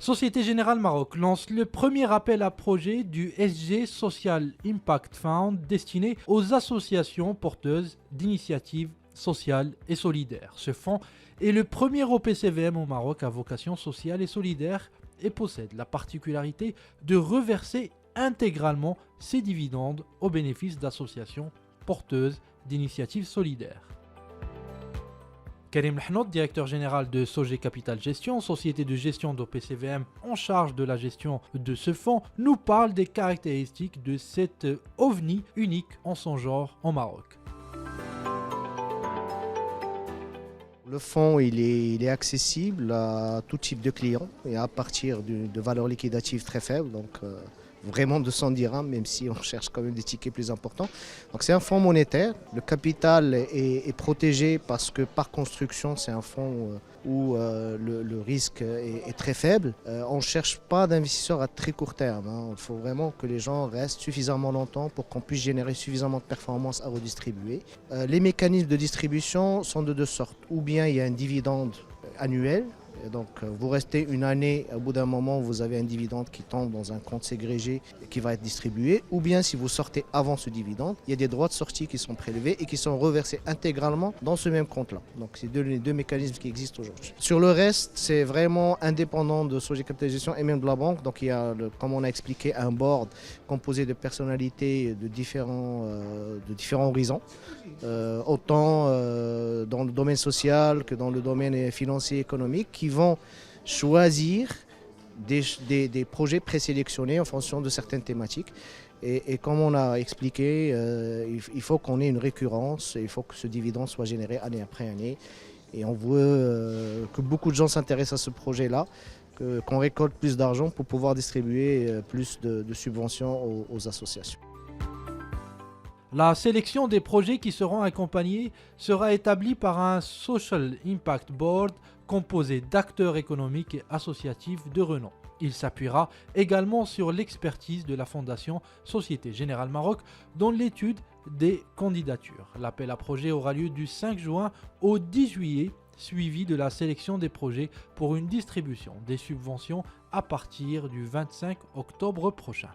Société Générale Maroc lance le premier appel à projet du SG Social Impact Fund destiné aux associations porteuses d'initiatives sociales et solidaires. Ce fonds est le premier OPCVM au Maroc à vocation sociale et solidaire et possède la particularité de reverser intégralement ses dividendes au bénéfice d'associations porteuses d'initiatives solidaires. Karim Lhnout, directeur général de Sogé Capital Gestion, société de gestion d'OPCVM en charge de la gestion de ce fonds, nous parle des caractéristiques de cet ovni unique en son genre au Maroc. Le fonds il est accessible à tout type de clients et à partir de valeurs liquidatives très faibles, donc vraiment de 100 dirhams, même si on cherche quand même des tickets plus importants. Donc c'est un fonds monétaire, le capital est protégé parce que par construction c'est un fonds où le risque est très faible. On ne cherche pas d'investisseurs à très court terme, hein. Il faut vraiment que les gens restent suffisamment longtemps pour qu'on puisse générer suffisamment de performances à redistribuer. Les mécanismes de distribution sont de deux sortes. Ou bien il y a un dividende annuel. Et donc vous restez une année, au bout d'un moment vous avez un dividende qui tombe dans un compte ségrégé et qui va être distribué, ou bien si vous sortez avant ce dividende, il y a des droits de sortie qui sont prélevés et qui sont reversés intégralement dans ce même compte-là. Donc c'est les deux mécanismes qui existent aujourd'hui. Sur le reste, c'est vraiment indépendant de Sogé Capital Gestion et même de la banque. Donc il y a, comme on a expliqué, un board composé de personnalités de différents horizons, autant dans le domaine social que dans le domaine financier et économique, qui vont choisir des projets présélectionnés en fonction de certaines thématiques. Et comme on a expliqué, il faut qu'on ait une récurrence, il faut que ce dividende soit généré année après année. Et on veut que beaucoup de gens s'intéressent à ce projet-là, qu'on récolte plus d'argent pour pouvoir distribuer plus de subventions aux associations. La sélection des projets qui seront accompagnés sera établie par un Social Impact Board composé d'acteurs économiques et associatifs de renom. Il s'appuiera également sur l'expertise de la Fondation Société Générale Maroc dans l'étude des candidatures. L'appel à projet aura lieu du 5 juin au 10 juillet, suivi de la sélection des projets pour une distribution des subventions à partir du 25 octobre prochain.